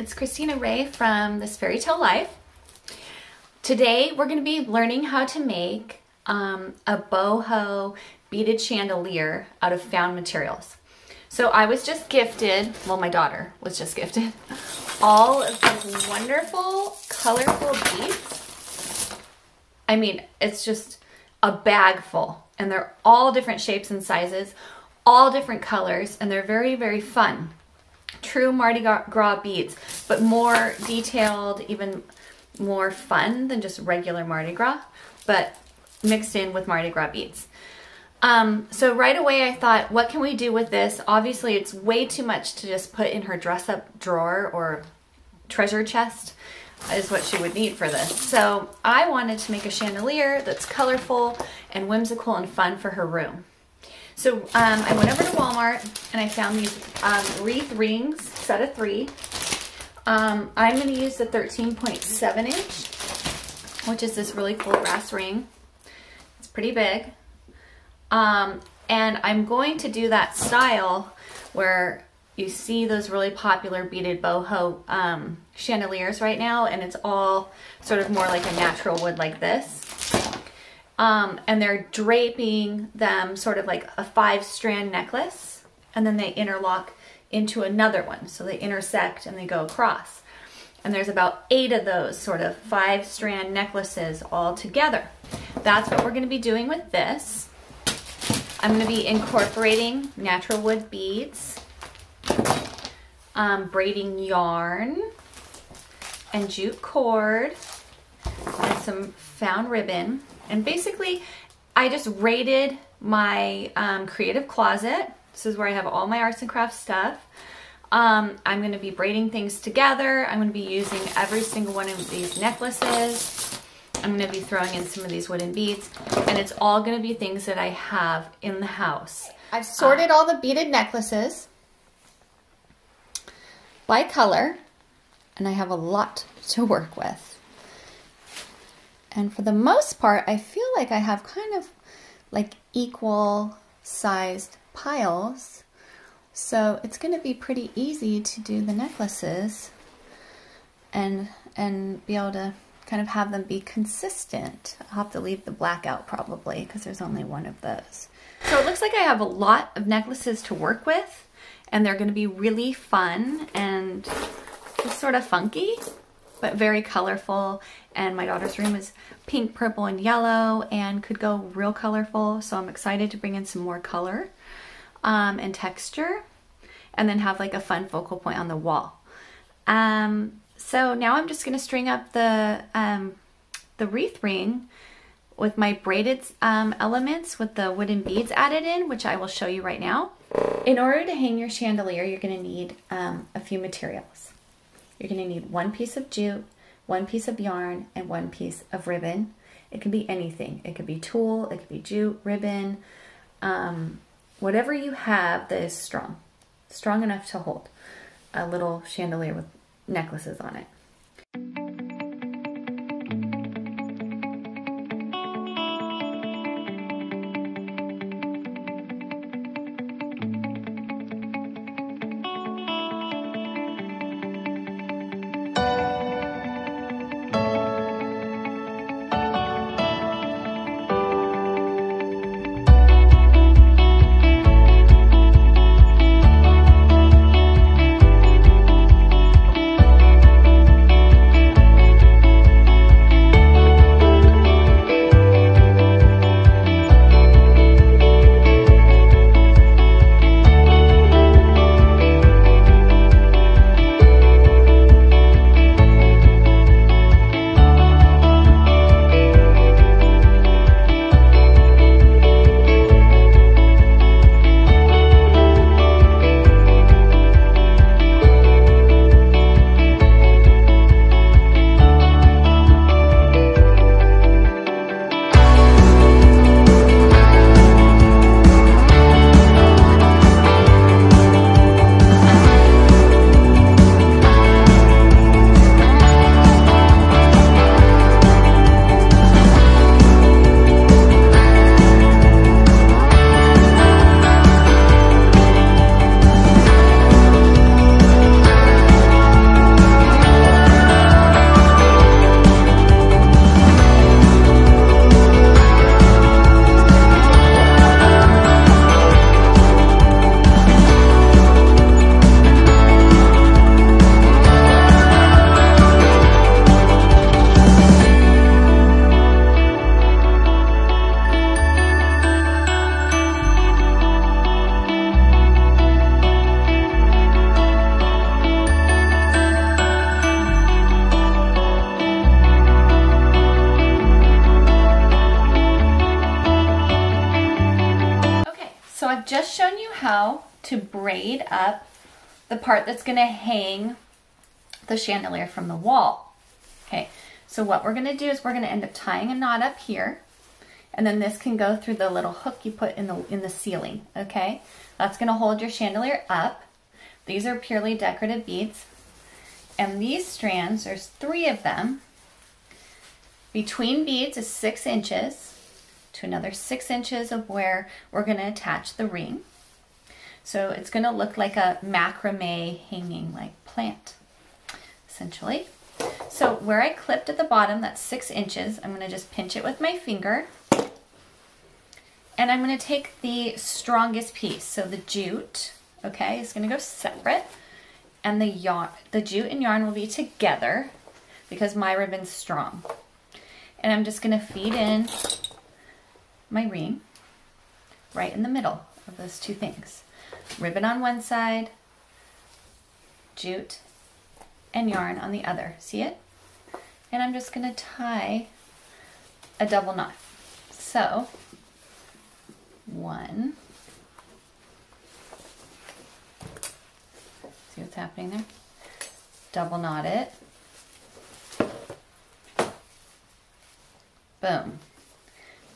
It's Christina Ray from This Fairy Tale Life. Today we're going to be learning how to make a boho beaded chandelier out of found materials. So I was just gifted, well, my daughter was just gifted, all of these wonderful, colorful beads. I mean, it's just a bag full, and they're all different shapes and sizes, all different colors, and they're very, very fun. True Mardi Gras beads, but more detailed, even more fun than just regular Mardi Gras, but mixed in with Mardi Gras beads. So right away I thought, what can we do with this? Obviously it's way too much to just put in her dress-up drawer or treasure chest is what she would need for this. So I wanted to make a chandelier that's colorful and whimsical and fun for her room. So I went over to Walmart and I found these wreath rings, set of 3. I'm going to use the 13.7 inch, which is this really cool brass ring. It's pretty big. And I'm going to do that style where you see those really popular beaded boho chandeliers right now, and it's all sort of more like a natural wood like this. And they're draping them sort of like a 5-strand necklace, and then they interlock into another one. So they intersect and they go across. And there's about 8 of those sort of 5-strand necklaces all together. That's what we're going to be doing with this. I'm going to be incorporating natural wood beads, braiding yarn, and jute cord, and some found ribbon. And basically, I just raided my creative closet. This is where I have all my arts and crafts stuff. I'm going to be braiding things together. I'm going to be using every single one of these necklaces. I'm going to be throwing in some of these wooden beads. And it's all going to be things that I have in the house. I've sorted all the beaded necklaces by color. And I have a lot to work with. And for the most part, I feel like I have kind of like equal sized piles. So it's going to be pretty easy to do the necklaces and be able to kind of have them be consistent. I'll have to leave the black out probably because there's only one of those. So it looks like I have a lot of necklaces to work with, and they're going to be really fun and just sort of funky, but very colorful. And my daughter's room is pink, purple, and yellow and could go real colorful. So I'm excited to bring in some more color and texture, and then have like a fun focal point on the wall. So now I'm just going to string up the wreath ring with my braided elements with the wooden beads added in, which I will show you right now. In order to hang your chandelier, you're going to need a few materials. You're going to need 1 piece of jute, 1 piece of yarn, and 1 piece of ribbon. It can be anything. It could be tulle, it could be jute, ribbon, whatever you have that is strong enough to hold a little chandelier with necklaces on it. just shown you how to braid up the part that's going to hang the chandelier from the wall. Okay, so what we're going to do is we're going to end up tying a knot up here, and then this can go through the little hook you put in the ceiling. Okay, that's going to hold your chandelier up. These are purely decorative beads, and these strands, there's 3 of them. Between beads is 6 inches to another 6 inches of where we're going to attach the ring. So it's going to look like a macrame hanging like plant, essentially. So where I clipped at the bottom, that's 6 inches, I'm going to just pinch it with my finger. And I'm going to take the strongest piece, so the jute, okay, is going to go separate. And the jute and yarn will be together because my ribbon's strong. And I'm just going to feed in my ring right in the middle of those 2 things. Ribbon on one side, jute and yarn on the other. See it? And I'm just going to tie a double knot. So, 1. See what's happening there? Double knot it. Boom.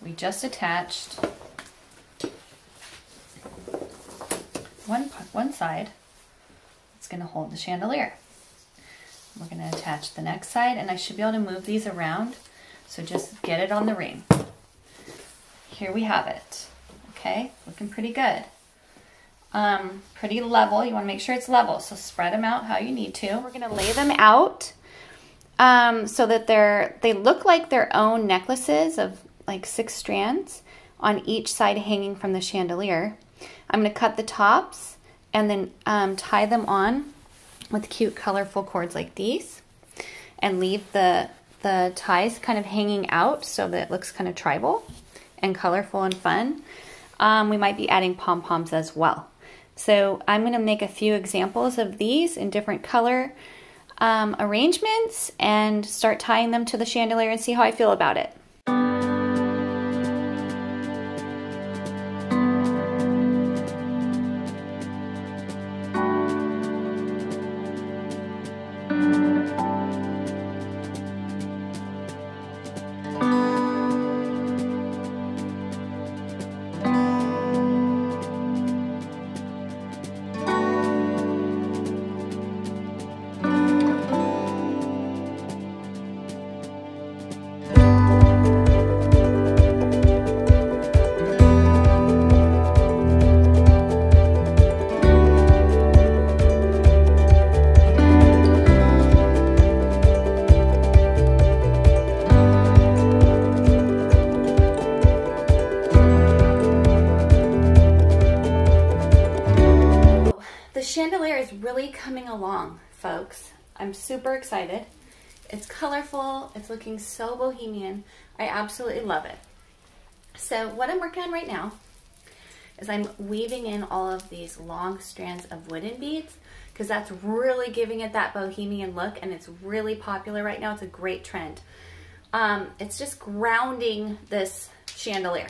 We just attached one side. It's going to hold the chandelier. We're going to attach the next side, and I should be able to move these around, so just get it on the ring. Here we have it. Okay, looking pretty good. Pretty level. You want to make sure it's level, so spread them out how you need to. We're going to lay them out so that they look like their own necklaces of like 6 strands on each side hanging from the chandelier. I'm going to cut the tops and then tie them on with cute colorful cords like these, and leave the ties kind of hanging out so that it looks kind of tribal and colorful and fun. We might be adding pom-poms as well. So I'm going to make a few examples of these in different color arrangements and start tying them to the chandelier and see how I feel about it. The chandelier is really coming along, folks. I'm super excited. It's colorful. It's looking so bohemian. I absolutely love it. So what I'm working on right now is I'm weaving in all of these long strands of wooden beads, because that's really giving it that bohemian look, and it's really popular right now. It's a great trend. It's just grounding this chandelier.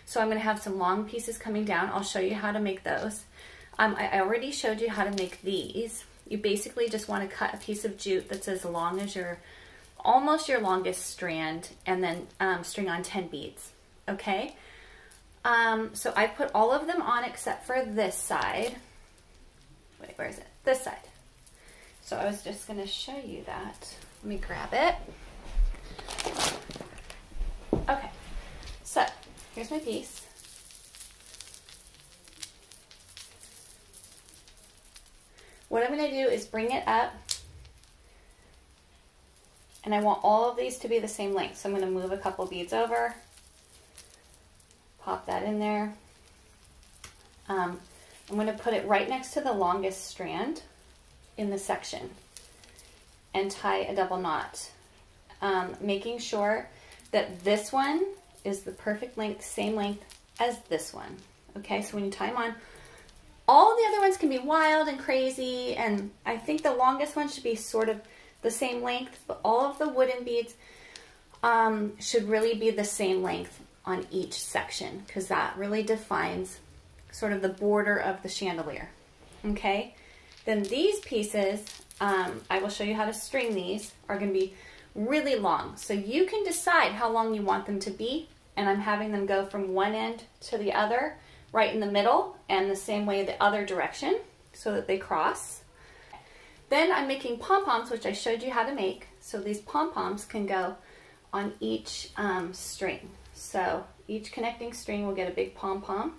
So I'm going to have some long pieces coming down. I'll show you how to make those. I already showed you how to make these. You basically just want to cut a piece of jute that's as long as almost your longest strand, and then string on 10 beads, okay? So I put all of them on except for this side. Wait, where is it? This side. So I was just going to show you that. Let me grab it. Okay, so here's my piece. What I'm going to do is bring it up, and I want all of these to be the same length. So I'm going to move a couple beads over, pop that in there. I'm going to put it right next to the longest strand in the section and tie a double knot, making sure that this one is the perfect length, same length as this one. Okay, so when you tie them on, all the other ones can be wild and crazy, and I think the longest one should be sort of the same length, but all of the wooden beads should really be the same length on each section, because that really defines sort of the border of the chandelier. Okay, then these pieces, I will show you how to string these, are going to be really long. So you can decide how long you want them to be, and I'm having them go from one end to the other, right in the middle, and the same way the other direction, so that they cross. Then I'm making pom-poms, which I showed you how to make. So these pom-poms can go on each string. So each connecting string will get a big pom-pom.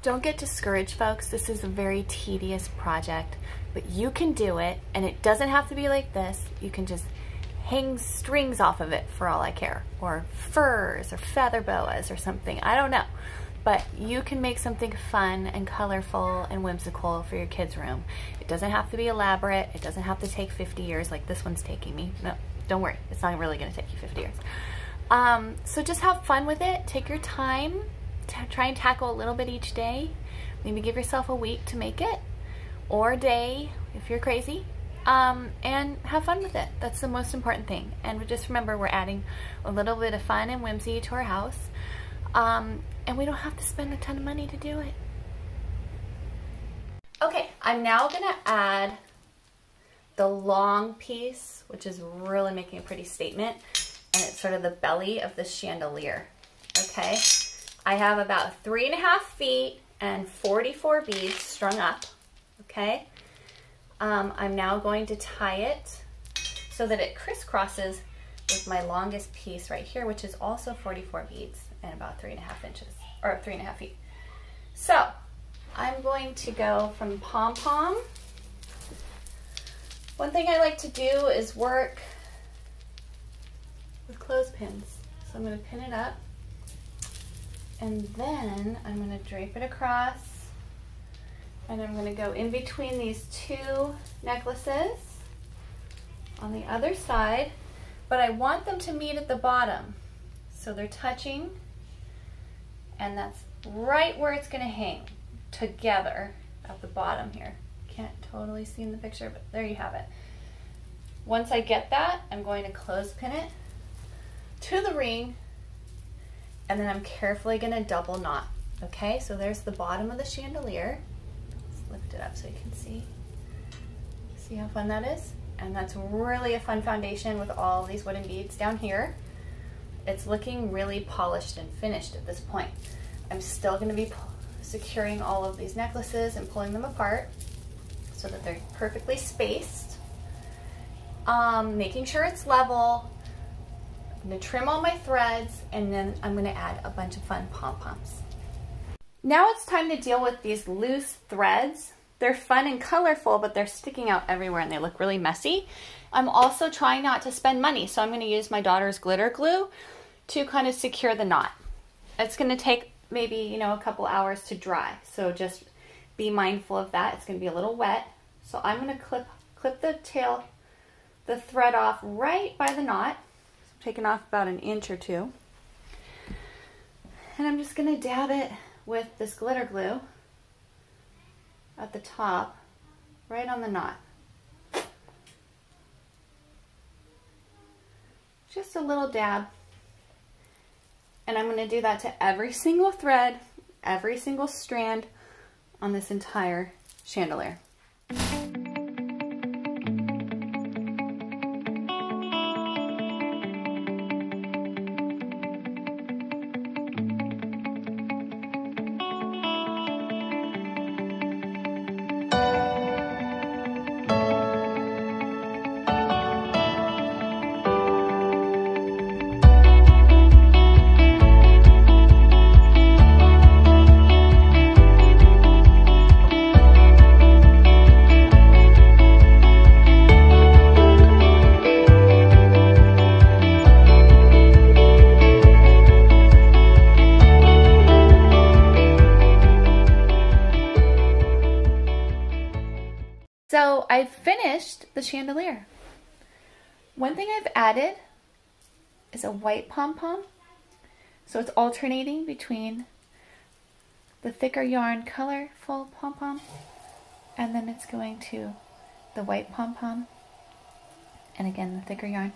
Don't get discouraged, folks. This is a very tedious project, but you can do it, and it doesn't have to be like this. You can just hang strings off of it for all I care, or furs or feather boas or something. I don't know, but you can make something fun and colorful and whimsical for your kids' room. It doesn't have to be elaborate. It doesn't have to take 50 years like this one's taking me. No, don't worry. It's not really going to take you 50 years. So just have fun with it. Take your time. Try and tackle a little bit each day. Maybe give yourself a week to make it, or a day if you're crazy, and have fun with it. That's the most important thing. And just remember, we're adding a little bit of fun and whimsy to our house, and we don't have to spend a ton of money to do it. Okay, I'm now gonna add the long piece, which is really making a pretty statement, and it's sort of the belly of the chandelier. Okay, I have about 3.5 feet and 44 beads strung up. Okay, I'm now going to tie it so that it crisscrosses with my longest piece right here, which is also 44 beads and about 3.5 inches, or 3.5 feet. So I'm going to go from pom-pom. One thing I like to do is work with clothespins. So I'm going to pin it up, and then I'm going to drape it across, and I'm going to go in between these two necklaces on the other side, but I want them to meet at the bottom. So they're touching, and that's right where it's going to hang together at the bottom here. Can't totally see in the picture, but there you have it. Once I get that, I'm going to clothespin it to the ring, and then I'm carefully going to double knot. Okay, so there's the bottom of the chandelier. Let's lift it up so you can see. See how fun that is? And that's really a fun foundation with all these wooden beads down here. It's looking really polished and finished at this point. I'm still going to be securing all of these necklaces and pulling them apart so that they're perfectly spaced. Making sure it's level. I'm going to trim all my threads, and then I'm going to add a bunch of fun pom-poms. Now it's time to deal with these loose threads. They're fun and colorful, but they're sticking out everywhere and they look really messy. I'm also trying not to spend money, so I'm going to use my daughter's glitter glue to kind of secure the knot. It's going to take maybe, you know, a couple hours to dry, so just be mindful of that. It's going to be a little wet. So I'm going to clip the thread off right by the knot. So I'm taking off about 1 inch or 2. And I'm just gonna dab it with this glitter glue at the top, right on the knot. Just a little dab. And I'm gonna do that to every single thread, every single strand on this entire chandelier. So I've finished the chandelier. One thing I've added is a white pom-pom. So it's alternating between the thicker yarn colorful pom-pom, and then it's going to the white pom-pom, and again the thicker yarn.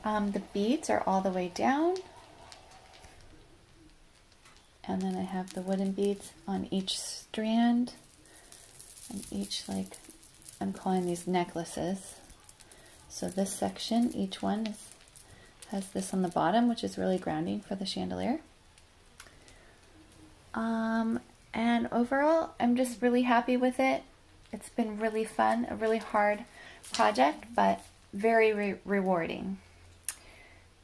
The beads are all the way down, and then I have the wooden beads on each strand. And each, like, I'm calling these necklaces. So this section, each one has this on the bottom, which is really grounding for the chandelier. And overall, I'm just really happy with it. It's been really fun, a really hard project, but very rewarding.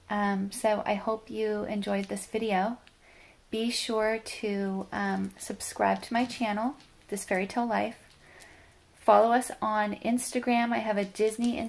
So I hope you enjoyed this video. Be sure to subscribe to my channel, This Fairy Tale Life. Follow us on Instagram. I have a Disney Instagram.